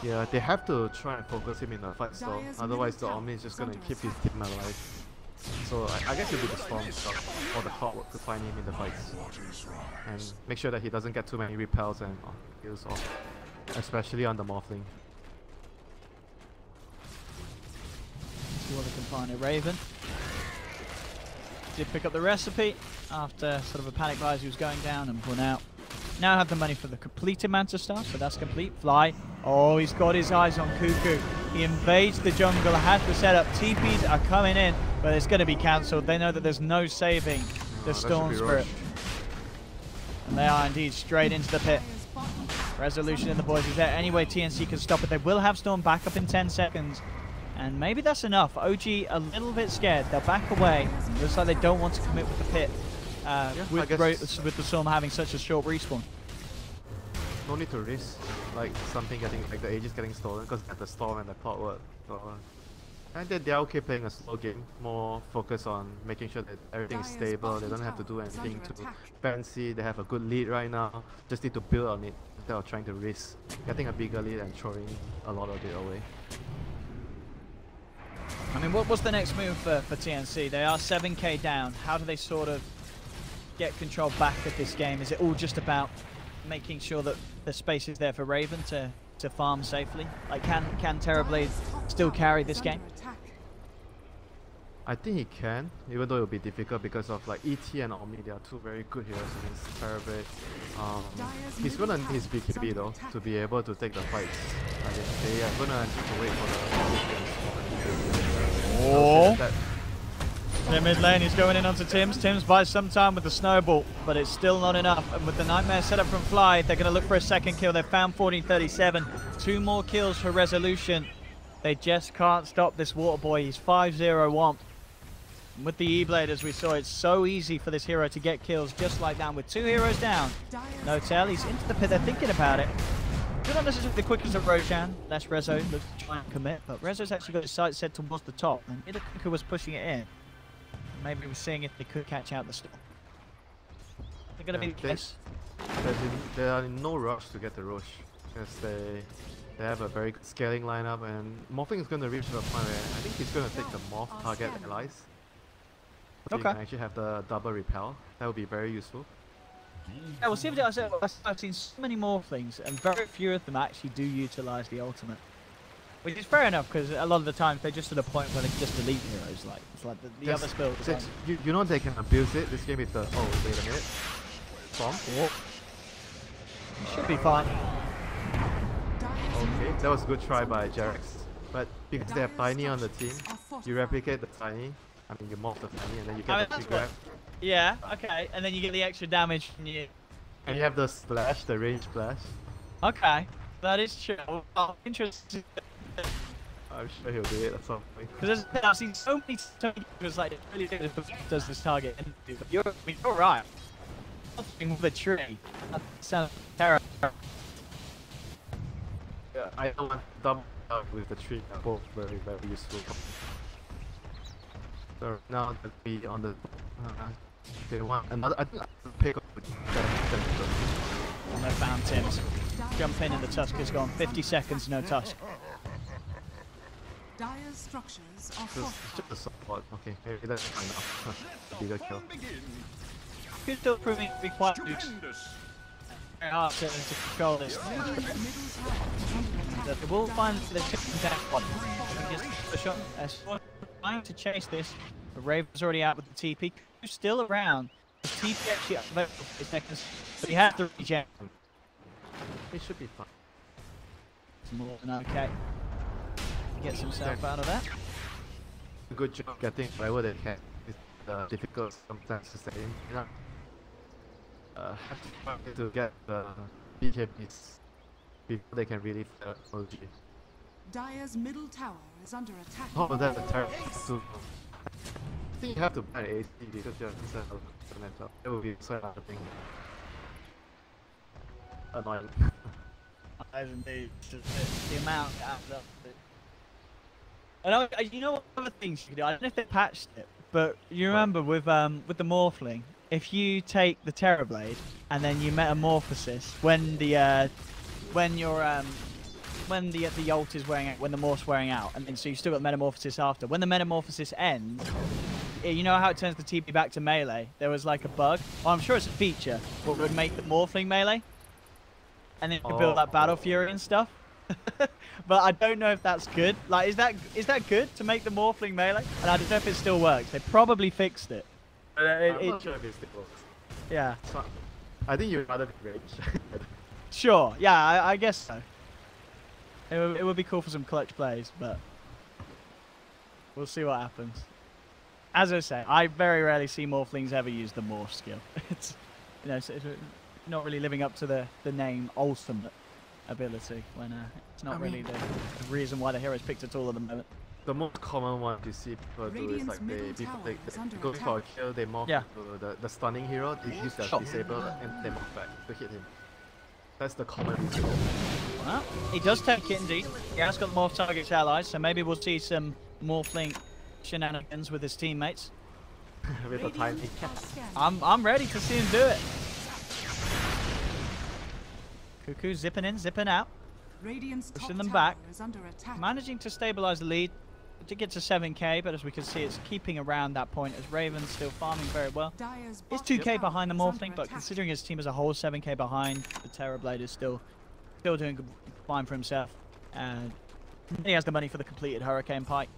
S3: Yeah, they have to try and focus him in the fight stall, otherwise the Omni is just going to keep his team alive. So I guess it'll be the Storm stuff or the Clockwork to find him in the fights. And make sure that he doesn't get too many repels and kills off, especially on the Morphling.
S5: See what they can find. A Raven did pick up the recipe after sort of a panic buy as he was going down and run out. Now have the money for the completed Manta Star, so that's complete. Fly. Oh, he's got his eyes on Cuckoo. He invades the jungle, has the setup. TPs are coming in, but it's going to be cancelled. They know that there's no saving the Storm Spirit. And they are indeed straight into the pit. Resolution in the boys is there. Anyway, TNC can stop it. They will have Storm back up in 10 seconds. And maybe that's enough. OG a little bit scared. They'll back away. Looks like they don't want to commit with the pit. With the Storm having such a short respawn.
S3: No need to risk like something getting like the Aegis getting stolen because at the Storm and the Clockwork. And they're okay playing a slow game, more focus on making sure that everything is stable. They don't have to do anything too fancy. They have a good lead right now. Just need to build on it instead of trying to risk getting a bigger lead and throwing a lot of it away.
S5: I mean, what's the next move for TNC? They are 7k down. How do they sort of get control back of this game? Is it all just about making sure that the space is there for Raven to farm safely? Like, can Terrorblade still carry this game?
S3: I think he can, even though it will be difficult because of like ET and Omni. They are two very good heroes against Terrorblade. He's gonna need his BKB though to be able to take the fights. I think they are gonna need to wait for the.
S5: Oh! The mid lane is going in onto Tims. Tims buys some time with the snowball, but it's still not enough. And with the Nightmare setup from Fly, they're going to look for a second kill. They've found 1437. 2 more kills for Resolution. They just can't stop this water boy. He's 5-0-1. And with the E-Blade, as we saw, it's so easy for this hero to get kills just like that. With 2 heroes down, no tell. He's into the pit. They're thinking about it. Still not necessarily the quickest of Roshan. Less Rezo looks to try and commit, but Rezo's actually got his sights set towards the top, and Idakuka was pushing it in. Maybe we're seeing if they could catch out the storm. They're going to be the case.
S3: They are in no rush to get the Roche because they have a very good scaling lineup, and Morphing is going to reach the point where I think he's going to take the Morph target allies. So you can actually have the double repel. That would be very useful.
S5: Yeah, we'll see if I've seen so many Morphlings, and very few of them actually do utilize the ultimate. Which is fair enough, because a lot of the time they're just at a point where they're just elite heroes. Like it's like the other spells.
S3: You know they can abuse it. This game is the wait a minute. Bomb.
S5: Should be fine.
S3: Okay, that was a good try by Jarex. But because they have Tiny on the team, you replicate the Tiny. I mean, you morph the Tiny, and then you get the free grab.
S5: Yeah. Okay, and then you get the extra damage from you.
S3: And you have the splash, the range splash.
S5: Okay, that is true. Oh, interesting.
S3: I'm sure he'll do it at some point.
S5: Because I've seen so many heroes like it really does this target. And you're right. Something with a tree. That sounds terrible.
S3: Yeah, I don't want to double up with the tree. They're both very, very useful. So now that we on the they want another. I think I'll pick up with
S5: and they found Tims. Jump in and the Tusk is gone. 50 seconds, no Tusk.
S1: Dire's structures are
S3: just a support. Okay, maybe that's fine now. Bigger kill.
S5: Could still proving to be quite good. Very hard to control this. They will find the chicken down one. Just a shot. Trying to chase this. The Raven's already out with the TP. Who's still around? The TP actually available for seconds, but he has to regen.
S3: It should be fine.
S5: It's more than okay. Gets himself out of that.
S3: Good job getting whatever they can. It's difficult sometimes to say. You know, have to try to get the BKBs before they can really fail OG.
S1: Dire's middle tower is under attack.
S3: Oh, that's a terrible too. I think you have to buy AC because you're inside of the network. It will be so another thing. Annoying.
S5: Indeed, the amount of and you know what other things you can do? I don't know if they patched it, but you remember with the Morphling, if you take the Terrorblade and then you metamorphosis when the ult is wearing out, when the morph's wearing out, and then so you still got metamorphosis after. When the metamorphosis ends, you know how it turns the TP back to melee? There was like a bug. Well, I'm sure it's a feature, but would make the Morphling melee, and then you could build like Battle Fury and stuff. But I don't know if that's good. Like, is that good to make the Morphling melee? And I don't know if it still works. They probably fixed it.
S3: I'm not sure if it still works.
S5: Yeah.
S3: I think you'd rather be range.
S5: Sure. Yeah, I guess so. It would be cool for some clutch plays, but we'll see what happens. As I say, I very rarely see Morphlings ever use the Morph skill. It's, you know, it's not really living up to the name Ultimate ability when it's not really the reason why the hero's picked at all at the moment.
S3: The most common one you see people do is like they go for a kill, they morph to the stunning hero, they use their disable and they morph back to hit him. That's the common reason.
S5: Well, he does take it indeed. He has got morph targets allies, so maybe we'll see some Morphling shenanigans with his teammates.
S3: With a tiny
S5: I'm ready to see him do it. Cuckoo zipping in, zipping out. Pushing them back. Managing to stabilize the lead. to get to 7k, but as we can see, it's keeping around that point as Raven's still farming very well. It's 2k behind the Morphling, but considering his team as a whole, 7k behind, the Terrorblade is still doing fine for himself. And he has the money for the completed Hurricane Pike.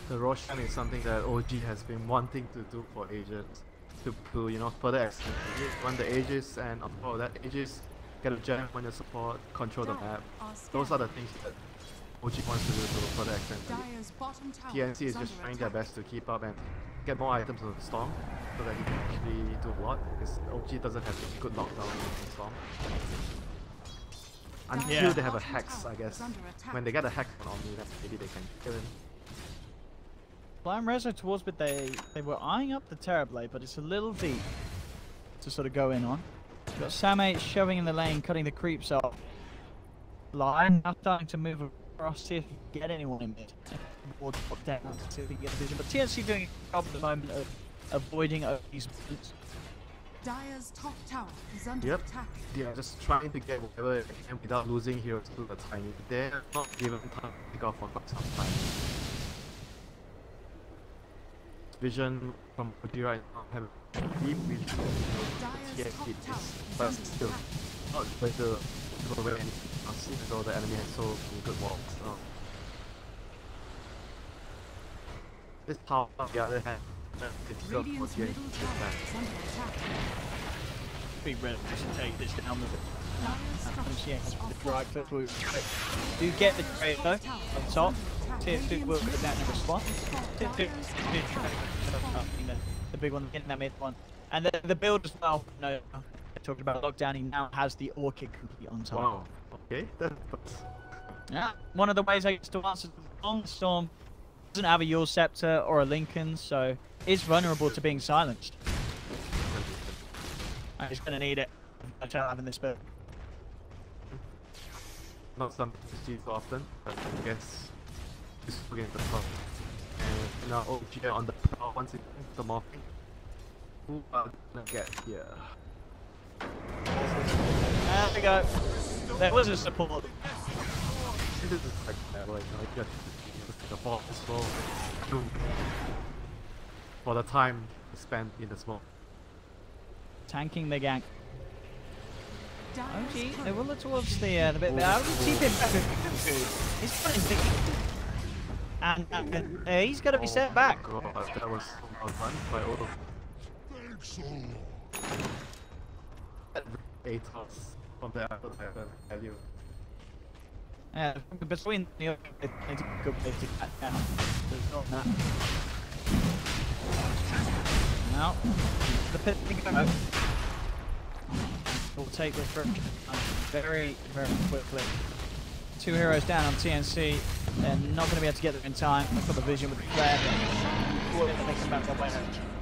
S3: The Roshan is something that OG has been wanting to do for ages. To you know, further extend run the Aegis, and on top of that, Aegis get a gem on your support, control the map. Those are the things that OG wants to do to further extend it. TNC is just trying their best to keep up and get more items on the Storm so that he can actually do a lot, because OG doesn't have a good lockdown on the Storm. Until they have a Hex, I guess. When they get a Hex on Omni, then maybe they can kill him.
S5: Blind Rezo towards mid, they were eyeing up the Terrorblade, but it's a little deep to sort of go in on. We've got Sam8 shoving in the lane, cutting the creeps off. Lion now starting to move across, see if he can get anyone in mid. Or drop down, see if he can get a vision. But TNC doing a job at the moment of avoiding these moves.
S1: Dire's top tower is under attack.
S3: Yeah, just trying to get whatever they can without losing heroes to the Tiny. They're not given time to pick off for quite some time. Vision from OG right now have a deep vision to get hit, but still not going to go away anything else, even though the enemy has so many good walks. This power, on the other hand, difficult for OG to defend.
S5: Be ready to take this down with it. The drag foot will do get the trade though on top. Tier 2 will put that in response. Tier 2 the big one in that mid one. And the build as well. No, I talked about lockdown, he now has the Orchid complete on top.
S3: Wow. Okay, that's
S5: yeah, one of the ways I used to answer the Storm doesn't have a Yule Scepter or a Lincoln, so is vulnerable to being silenced. I'm just gonna need it. I'm having this build.
S3: Not something to see so often, but I guess just against the top. And now OG on the prowl once again, the Morphing. Who are gonna get here?
S5: There we go. There was a support.
S3: This is like just the ball as well. For the time spent in the smoke.
S5: Tanking the gank. OG, they will look towards the bit there. I would keep him back. He's putting big. And he's going to be set back.
S3: Oh god, that was well done by Odo. 8 toss from the apple value.
S5: Yeah, between the other, it's a good way to get down. There's not that. Now, the pit can go. We'll take this very, very quickly. 2 heroes down on TNC. They're not going to be able to get there in time. They've got the vision with the flare. They come back their way.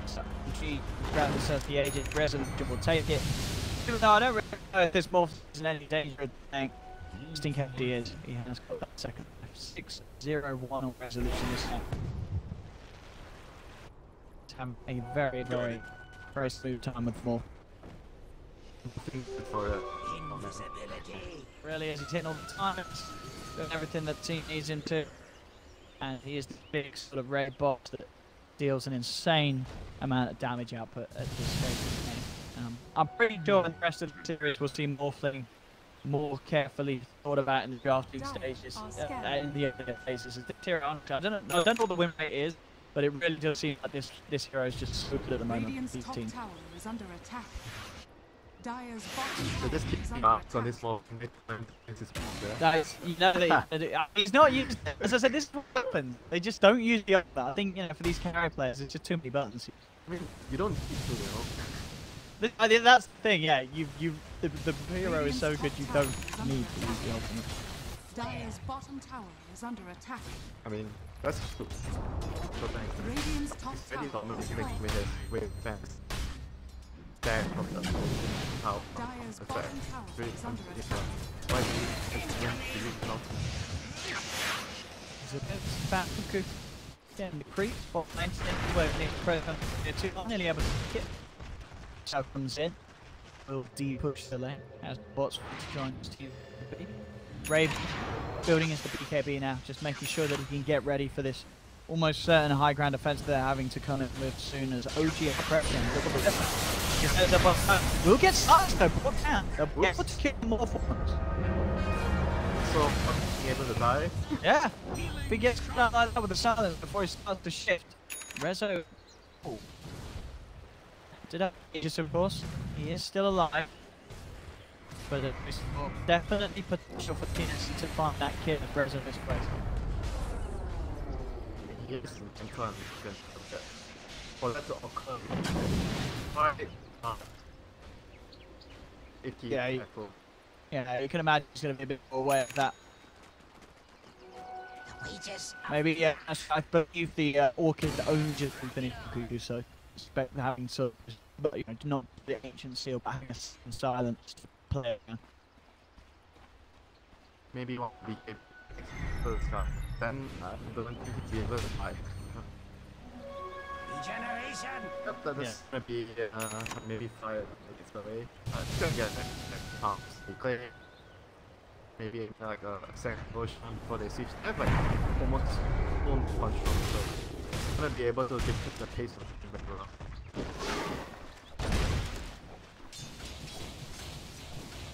S5: So, G grab themselves the agent. Resolution will take it. Even though I don't really know if this morph is in any danger of the tank. Just in case he is. He has got that second. 6-0-1 on resolution this time. Have a very, very, very smooth time with morph. Really is, he's hitting all the targets, doing everything that the team needs him to, and he is the big sort of red box that deals an insane amount of damage output at this stage of the game. I'm pretty sure in the rest of the series we'll see Morphling more carefully thought about in the drafting stages, in the earlier phases. I don't know what the win rate is, but it really does seem like this hero is just so good at the moment. These teams.
S1: Tower is under attack. Dire's
S3: So just keep marks on this Morphing.
S5: Guys, you know he's not used. As I said, this is what happens. They just don't use the other. I think for these carry players, it's just too many buttons.
S3: I mean, you don't need to, you know.
S5: I think that's the thing. Yeah, the hero is so good you don't need to use the ultimate.
S1: Dire's bottom tower is under attack.
S3: I mean, that's true. So thanks.
S1: Radiant's top
S3: Really
S1: tower
S3: not
S1: is
S3: making
S1: falling.
S3: with fans. There from the how
S1: Dire's bottom tower is under attack.
S3: why do you know?
S5: There's a bit of fat cuckoo. Getting the creep. Bot lane. Nearly able to kick it. So comes in. Will D push the lane as bots join his team. Raven building into the BKB now, just making sure that he can get ready for this almost certain high ground defense they're having to come in with soon as OG are prepping. We'll get started though, put down. They'll be able to kill more for us.
S3: So, able to die?
S5: Yeah. If he gets caught like that with the silence before he starts to shift. Rezo. Oh. Did I just of course? He is still alive. But there's definitely potential for TNC to find that kid of Rezo this place.
S3: Yes, and can't that. For that to occur. Right. If he
S5: Yeah, you can imagine he's going to be a bit more aware of that. Maybe, yeah, I believe the Orchid only just finished Kuku, so expect having so, but you know, not the ancient seal, but having a silence player.
S3: Maybe one BK first time. Then I don't think he'll be able to fight.
S6: Regeneration!
S3: Yep, that's gonna be maybe fired it's away. It's gonna get next palms. Clear. Maybe like a second motion before they switch. They have like almost full control, so it's gonna be able to dictate the pace of the battle.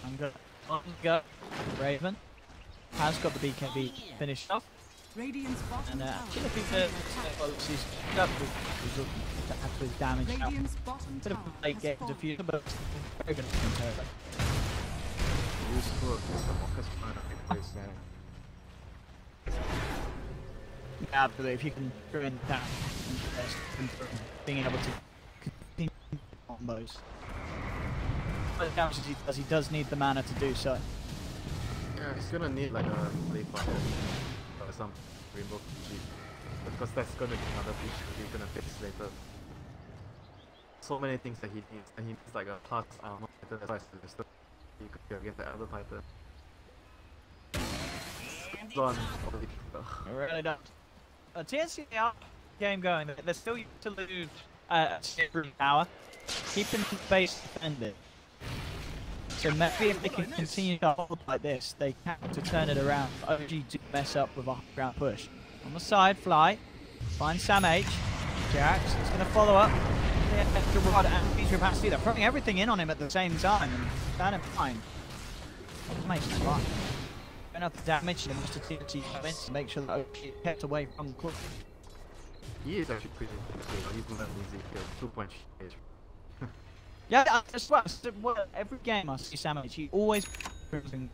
S5: I'm gonna go. Raven has got the BKB finished off.
S1: Radiant's bottom
S5: And
S1: tower
S5: actually, I think
S1: has
S5: he's stuck with his damage out.
S1: Radiant's bottom
S5: Bit of
S1: tower
S5: a late
S1: has
S5: game
S1: fallen.
S5: diffuser, but very good compare.
S3: Useful against the Mocca's trying to make place there.
S5: Absolutely, if you can ruin that, being able to continue combos. But the damage he does need the mana to do so.
S3: Yeah, he's gonna need like a play fire or some rainbow PG. Because that's gonna be another feature that he's gonna fix later. So many things that he needs, and he needs like a plus armor, that's why I suggested he could go against the other Titan. It's done.
S5: I really don't. TNC are game going, they're still yet to lose room power, keeping the base defended. So maybe if they can continue to hold like this, they have to turn it around. OG do mess up with a ground push. On the side, Fly, finds Sam H. Jax is going to follow up. The extra rod and feature capacity. They're throwing everything in on him at the same time. And that in mind. Makes it fine. Enough damage and just to TNT come in to make sure that OG is kept away from the club.
S3: He is actually pretty good. He's not easy kill. 2 point shade.
S5: Yeah, that's what every game I see Sam H, he always it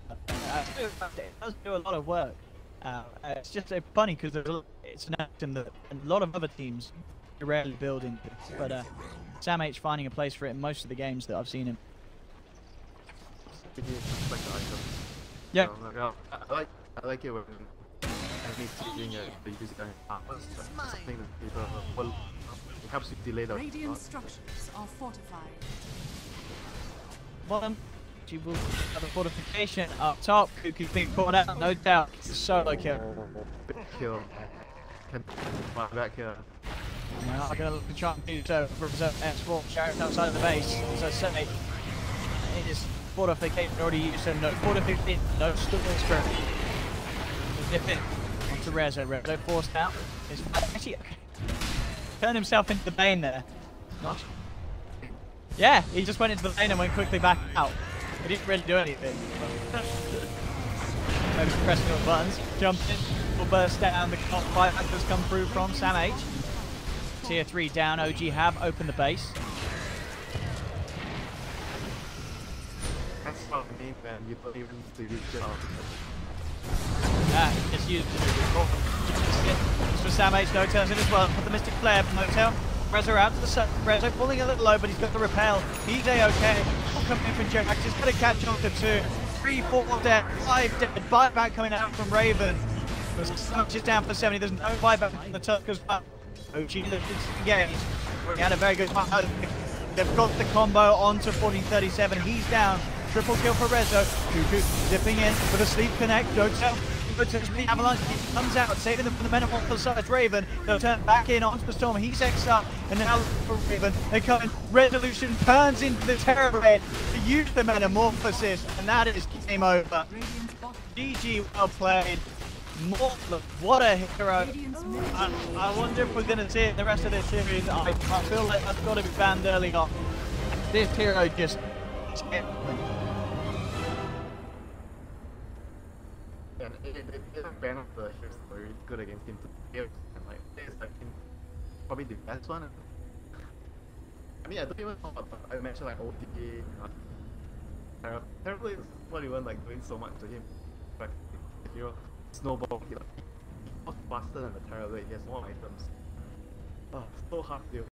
S5: does do a lot of work. It's just funny because it's an action that a lot of other teams rarely build into. But Sam H finding a place for it in most of the games that I've seen him. Yeah.
S3: So, I like it when enemies using the user armor. Something that it helps you delay the
S1: Radiant structures are fortified.
S5: Bottom, she will have a fortification up top. Kuku's being caught out, no doubt. Solo kill.
S3: big kill. Can find back here.
S5: Now I'm going to try and do so for S4 Sharon outside of the base. So say it is fortification already used, so no fortification, no storm spirit. Dip in onto Rezo. Rezo forced out. Is actually turned himself into the Bane there. Not. Yeah, he just went into the lane and went quickly back out. He didn't really do anything. Maybe pressing all the buttons, jumped in, will burst down. The fight has come through from Sam H. Tier 3 down, OG have opened the base.
S3: That's what I mean, man. You don't even need to reach it out.
S5: Yeah, it's used to do this for Sam H. No turns in as well. Put the Mystic Flare from Hotel. Rezo out to the sun. Rezo pulling a little low, but he's got the repel. He's a-okay. Coming in from Jax. He's going to catch on to 2. 3, 4 dead. 5 dead. Buyback coming out from Raven. Just down for 70. There's no buyback from the Turk as well. OG looks engaged. He had a very good fight. They've got the combo onto 1437. He's down. Triple kill for Rezo. Kuku dipping in with a sleep connect. Don't tell. The Avalanche comes out, saving them from the men off the side. Raven, they'll turn back in onto the Storm. He's X up, and now for Raven, they come in. Resolution turns into the Terrorblade to use the Metamorphosis, and that is game over. GG, well played. Mortland, what a hero. I wonder if we're going to see it in the rest of this series. I feel like that's got to be banned early on. This hero just...
S3: And it ban of the heroes very good against him to and like it's like probably the best one. I mean I don't even know what I mentioned like OT terribly is not even like doing so much to him. Like the hero snowball he like faster than the Terror Blade, he has more items. Oh, so hard to deal.